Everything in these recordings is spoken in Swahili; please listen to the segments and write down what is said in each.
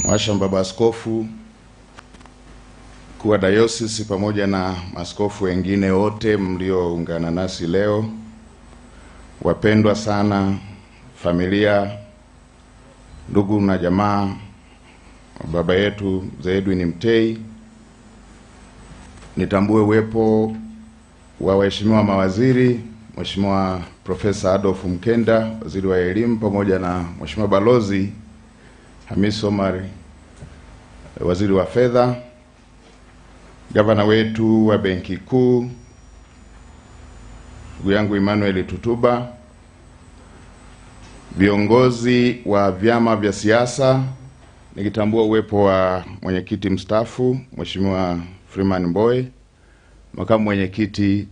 Mhashamu Baba Askofu, mkuu wa dayosisi pamoja na maaskofu wengine wote mlioungana nasi leo, wapendwa sana, familia, ndugu na jamaa baba yetu Mzee Edwin Mtei, nitambue uwepo wa waheshimiwa mawaziri, Mheshimiwa Profesa Adolf Mkenda, waziri wa elimu, pamoja na Mheshimiwa Balozi Hamis Omar, waziri wa fedha, gavana wetu wa Benki Kuu, ndugu yangu Emmanuel Tutuba, viongozi wa vyama vya siasa, nikitambua uwepo wa mwenyekiti mstaafu Mheshimiwa Freeman Mbowe, makamu mwenyekiti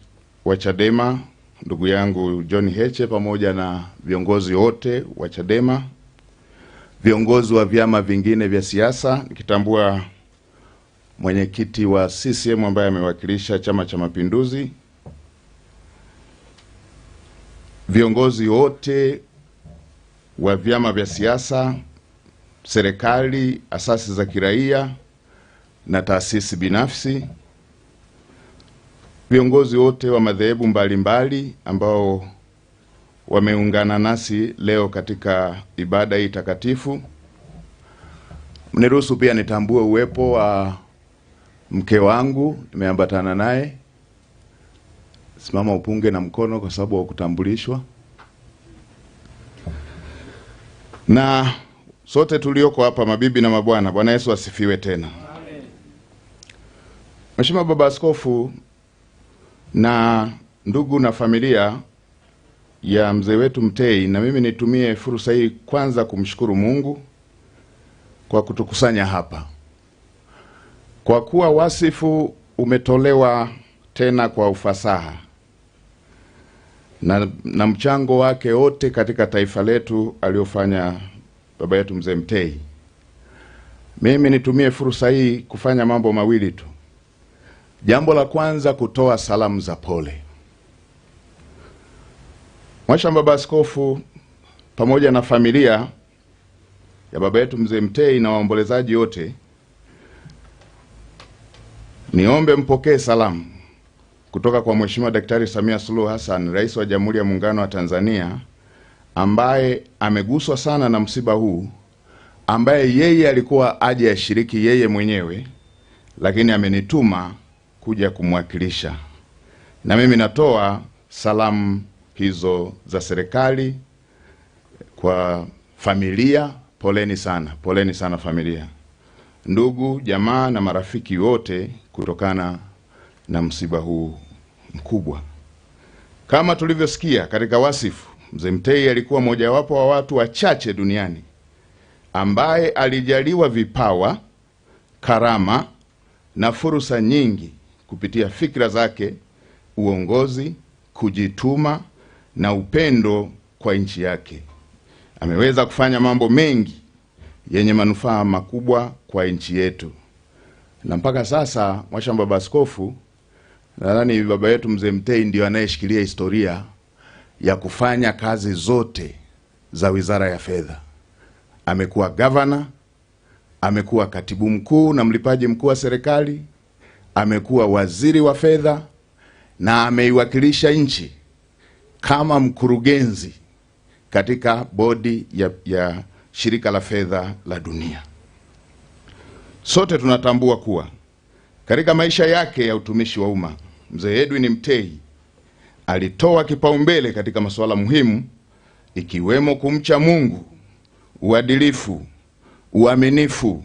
wa Chadema ndugu yangu John Heche, pamoja na viongozi wote wa Chadema, viongozi wa vyama vingine vya siasa, nikitambua mwenyekiti wa CCM ambaye amewakilisha Chama cha Mapinduzi, viongozi wote wa vyama vya siasa, serikali, asasi za kiraia na taasisi binafsi, viongozi wote wa madhehebu mbalimbali ambao wameungana nasi leo katika ibada hii takatifu. Mniruhusu pia nitambue uwepo wa mke wangu, nimeambatana naye. Simama upunge na mkono kwa sababu wa kutambulishwa. Na sote tulioko hapa, mabibi na mabwana, Bwana Yesu asifiwe tena. Amen. Mheshimiwa Baba Askofu na ndugu na familia ya mzee wetu Mtei, na mimi nitumie fursa hii kwanza kumshukuru Mungu kwa kutukusanya hapa, kwa kuwa wasifu umetolewa tena kwa ufasaha na mchango wake wote katika taifa letu aliofanya baba yetu mzee Mtei. Mimi nitumie fursa hii kufanya mambo mawili tu. Jambo la kwanza, kutoa salamu za pole. Mhashamu Baba Askofu pamoja na familia ya baba yetu mzee Mtei na waombolezaji wote, niombe mpokee salamu kutoka kwa Mheshimiwa Daktari Samia Suluhu Hassan, Rais wa Jamhuri ya Muungano wa Tanzania, ambaye ameguswa sana na msiba huu, ambaye yeye alikuwa aje ashiriki yeye mwenyewe, lakini amenituma kuja kumwakilisha. Na mimi natoa salamu hizo za serikali kwa familia. Poleni sana familia, ndugu, jamaa na marafiki wote kutokana na msiba huu mkubwa. Kama tulivyosikia katika wasifu, mzee Mtei alikuwa mojawapo wa watu wachache duniani ambaye alijaliwa vipawa, karama na fursa nyingi kupitia fikra zake, uongozi, kujituma na upendo kwa nchi yake. Ameweza kufanya mambo mengi yenye manufaa makubwa kwa nchi yetu. Na mpaka sasa, Mhashamu Baba Askofu, nadhani baba yetu mzee Mtei ndio anayeshikilia historia ya kufanya kazi zote za Wizara ya Fedha. Amekuwa gavana, amekuwa katibu mkuu na mlipaji mkuu wa serikali, amekuwa waziri wa fedha, na ameiwakilisha nchi kama mkurugenzi katika bodi ya shirika la fedha la dunia. Sote tunatambua kuwa katika maisha yake ya utumishi wa umma, mzee Edwin Mtei alitoa kipaumbele katika masuala muhimu, ikiwemo kumcha Mungu, uadilifu, uaminifu,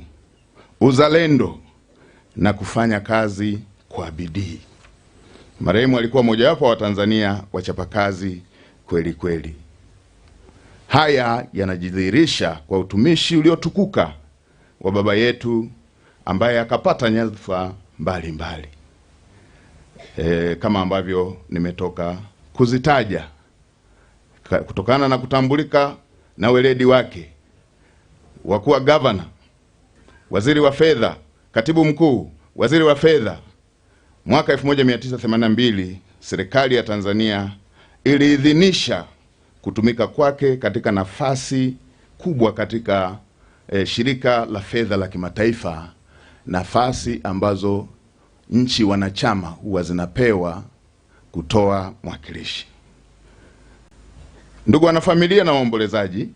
uzalendo na kufanya kazi kwa bidii. Marehemu alikuwa mojawapo wa Tanzania wachapakazi kweli kweli. Haya yanajidhihirisha kwa utumishi uliotukuka wa baba yetu ambaye akapata nyadhifa mbalimbali kama ambavyo nimetoka kuzitaja, kutokana na kutambulika na weledi wake wa kuwa gavana, waziri wa fedha, katibu mkuu, waziri wa fedha. Mwaka 1982 serikali ya Tanzania iliidhinisha kutumika kwake katika nafasi kubwa katika shirika la fedha la kimataifa, nafasi ambazo nchi wanachama huwa zinapewa kutoa mwakilishi. Ndugu wanafamilia na waombolezaji,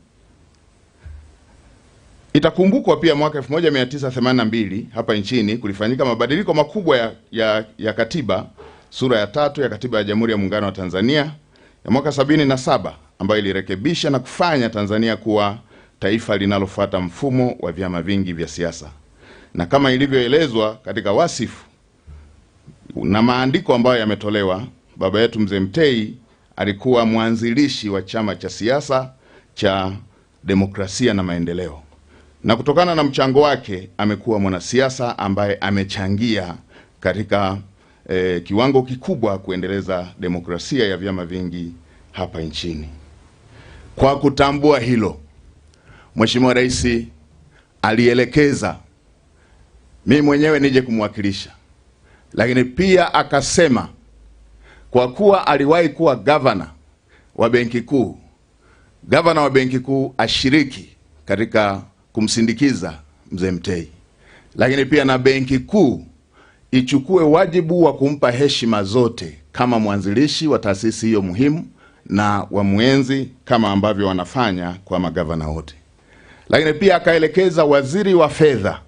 itakumbukwa pia mwaka 1982 hapa nchini kulifanyika mabadiliko makubwa ya katiba, sura ya 3 ya katiba ya Jamhuri ya Muungano wa Tanzania ya mwaka 77, ambayo ilirekebisha na kufanya Tanzania kuwa taifa linalofuata mfumo wa vyama vingi vya siasa. Na kama ilivyoelezwa katika wasifu na maandiko ambayo yametolewa, baba yetu Mzee Mtei alikuwa mwanzilishi wa chama cha siasa cha Demokrasia na Maendeleo, na kutokana na mchango wake amekuwa mwanasiasa ambaye amechangia katika kiwango kikubwa kuendeleza demokrasia ya vyama vingi hapa nchini. Kwa kutambua hilo, Mheshimiwa Rais alielekeza mimi mwenyewe nije kumwakilisha, lakini pia akasema kwa kuwa aliwahi kuwa gavana wa Benki Kuu, gavana wa Benki Kuu ashiriki katika kumsindikiza Mzee Mtei, lakini pia na Benki Kuu ichukue wajibu wa kumpa heshima zote kama mwanzilishi wa taasisi hiyo muhimu na wa muenzi kama ambavyo wanafanya kwa magavana wote. Lakini pia akaelekeza waziri wa fedha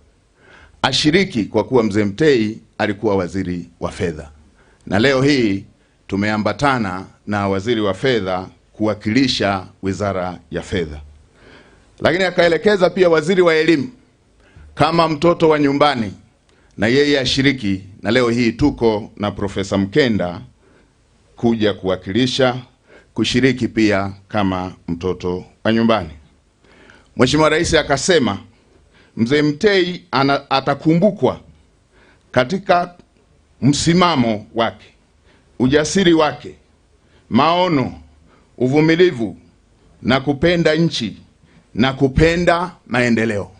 ashiriki kwa kuwa Mzee Mtei alikuwa waziri wa fedha, na leo hii tumeambatana na waziri wa fedha kuwakilisha wizara ya fedha. Lakini akaelekeza pia waziri wa elimu kama mtoto wa nyumbani na yeye ashiriki, na leo hii tuko na Profesa Mkenda kuja kushiriki pia kama mtoto wa nyumbani. Mheshimiwa Rais akasema Mzee Mtei atakumbukwa katika msimamo wake, ujasiri wake, maono, uvumilivu na kupenda nchi na kupenda maendeleo.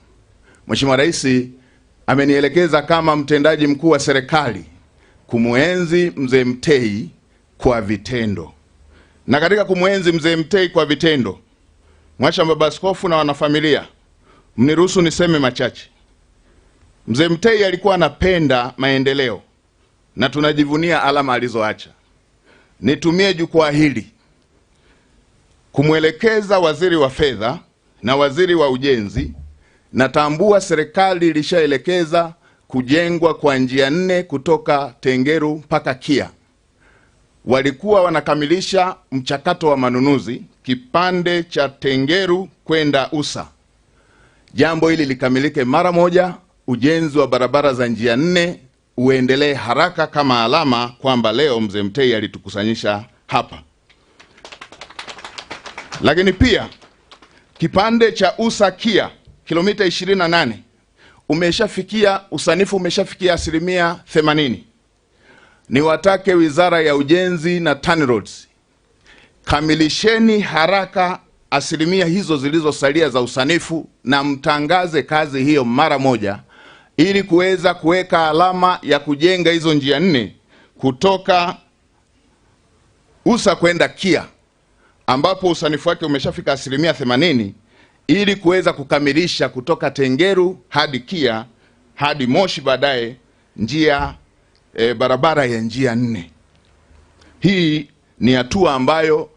Mheshimiwa Rais amenielekeza kama mtendaji mkuu wa serikali kumuenzi Mzee Mtei kwa vitendo. Na katika kumuenzi Mzee Mtei kwa vitendo, Mhashamu Baba Askofu na wanafamilia, mniruhusu niseme machache. Mzee Mtei alikuwa anapenda maendeleo na tunajivunia alama alizoacha. Nitumie jukwaa hili kumwelekeza waziri wa fedha na waziri wa ujenzi. Natambua serikali ilishaelekeza kujengwa kwa njia 4 kutoka Tengeru mpaka Kia. Walikuwa wanakamilisha mchakato wa manunuzi kipande cha Tengeru kwenda Usa. Jambo hili likamilike mara moja, ujenzi wa barabara za njia 4 uendelee haraka, kama alama kwamba leo Mzee Mtei alitukusanyisha hapa. Lakini pia kipande cha Usa Kia kilomita 28 umeshafikia, usanifu umeshafikia 80%. Niwatake Wizara ya Ujenzi na TANROADS, kamilisheni haraka asilimia hizo zilizosalia za usanifu na mtangaze kazi hiyo mara moja, ili kuweza kuweka alama ya kujenga hizo njia 4 kutoka Usa kwenda Kia, ambapo usanifu wake umeshafika 80%, ili kuweza kukamilisha kutoka Tengeru hadi Kia hadi Moshi, baadaye njia barabara ya njia 4. Hii ni hatua ambayo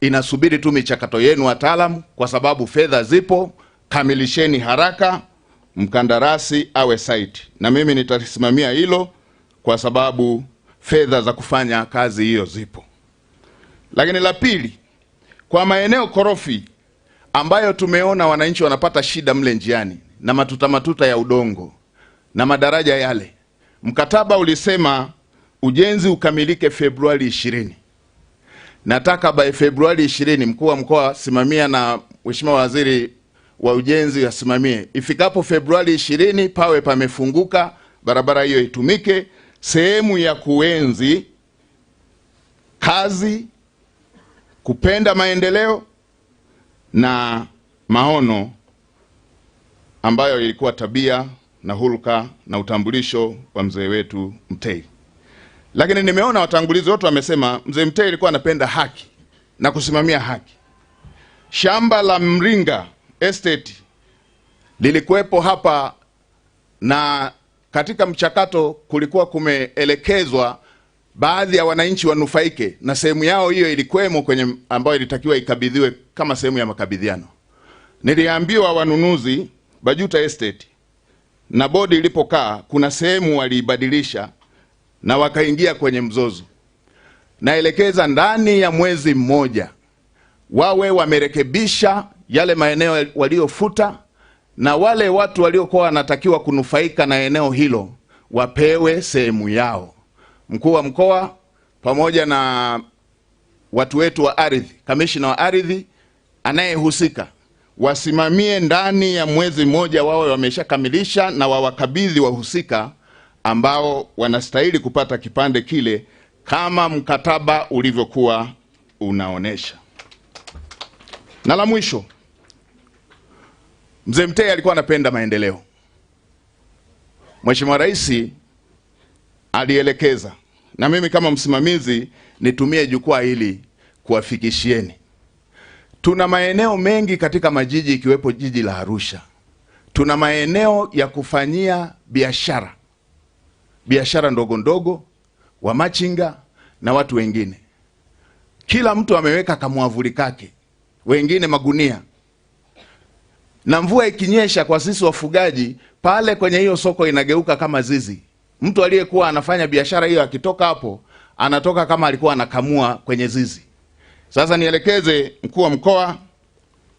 inasubiri tu michakato yenu wataalamu, kwa sababu fedha zipo. Kamilisheni haraka, mkandarasi awe site, na mimi nitasimamia hilo kwa sababu fedha za kufanya kazi hiyo zipo. Lakini la pili, kwa maeneo korofi ambayo tumeona wananchi wanapata shida mle njiani na matuta ya udongo na madaraja yale, mkataba ulisema ujenzi ukamilike Februari 20. Nataka by Februari 20 mkuu wa mkoa simamia na Mheshimiwa Waziri wa Ujenzi asimamie, ifikapo Februari 20 pawe pamefunguka, barabara hiyo itumike, sehemu ya kuenzi kazi, kupenda maendeleo na maono ambayo ilikuwa tabia na hulka na utambulisho wa mzee wetu Mtei. Lakini nimeona watangulizi wote wamesema Mzee Mtei alikuwa anapenda haki na kusimamia haki. Shamba la Mringa Estate lilikuwepo hapa, na katika mchakato kulikuwa kumeelekezwa baadhi ya wananchi wanufaike na sehemu yao, hiyo ilikuwemo kwenye ambayo ilitakiwa ikabidhiwe kama sehemu ya makabidhiano. Niliambiwa wanunuzi Bajuta Estate na bodi ilipokaa, kuna sehemu waliibadilisha na wakaingia kwenye mzozo. Naelekeza ndani ya mwezi mmoja wawe wamerekebisha yale maeneo waliofuta, na wale watu waliokuwa wanatakiwa kunufaika na eneo hilo wapewe sehemu yao. Mkuu wa mkoa pamoja na watu wetu wa ardhi, kamishna wa ardhi anayehusika, wasimamie ndani ya mwezi mmoja wawe wameshakamilisha, na wawakabidhi wahusika ambao wanastahili kupata kipande kile kama mkataba ulivyokuwa unaonesha. Na la mwisho, Mzee Mtei alikuwa anapenda maendeleo. Mheshimiwa Rais alielekeza, na mimi kama msimamizi nitumie jukwaa hili kuwafikishieni. Tuna maeneo mengi katika majiji ikiwepo jiji la Arusha. Tuna maeneo ya kufanyia biashara, biashara ndogo ndogo, wa machinga na watu wengine. Kila mtu ameweka kamwavuli kake, wengine magunia. Na mvua ikinyesha, kwa sisi wafugaji, pale kwenye hiyo soko inageuka kama zizi. Mtu aliyekuwa anafanya biashara hiyo akitoka hapo, anatoka kama alikuwa anakamua kwenye zizi. Sasa nielekeze mkuu wa mkoa,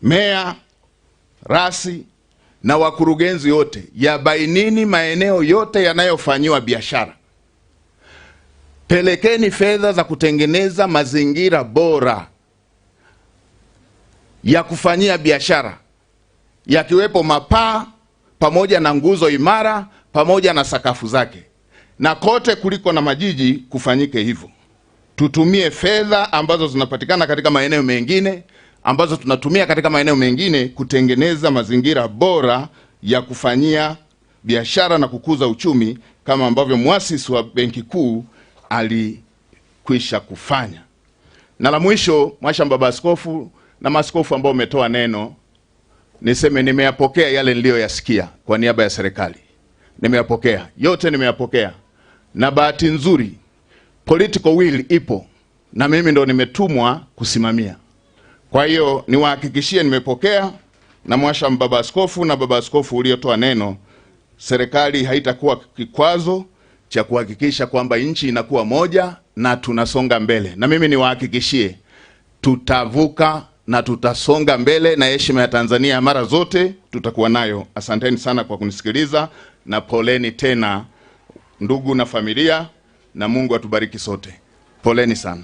meya, rasi na wakurugenzi wote, yabainini maeneo yote yanayofanyiwa biashara. Pelekeni fedha za kutengeneza mazingira bora ya kufanyia biashara, yakiwepo mapaa pamoja na nguzo imara pamoja na sakafu zake, na kote kuliko na majiji kufanyike hivyo. Tutumie fedha ambazo zinapatikana katika maeneo mengine, ambazo tunatumia katika maeneo mengine, kutengeneza mazingira bora ya kufanyia biashara na kukuza uchumi, kama ambavyo muasisi wa Benki Kuu alikwisha kufanya. Na la mwisho, Mhashamu Baba Askofu na maaskofu ambao umetoa neno, niseme nimeyapokea yale niliyoyasikia kwa niaba ya serikali. Nimeyapokea yote, nimeyapokea, na bahati nzuri political will ipo, na mimi ndo nimetumwa kusimamia. Kwa hiyo niwahakikishie nimepokea, na Mhashamu Baba Askofu na Baba Askofu uliotoa neno, serikali haitakuwa kikwazo cha kuhakikisha kwamba nchi inakuwa moja na tunasonga mbele. Na mimi niwahakikishie tutavuka na tutasonga mbele, na heshima ya Tanzania mara zote tutakuwa nayo. Asanteni sana kwa kunisikiliza, na poleni tena ndugu na familia, na Mungu atubariki sote. Poleni sana.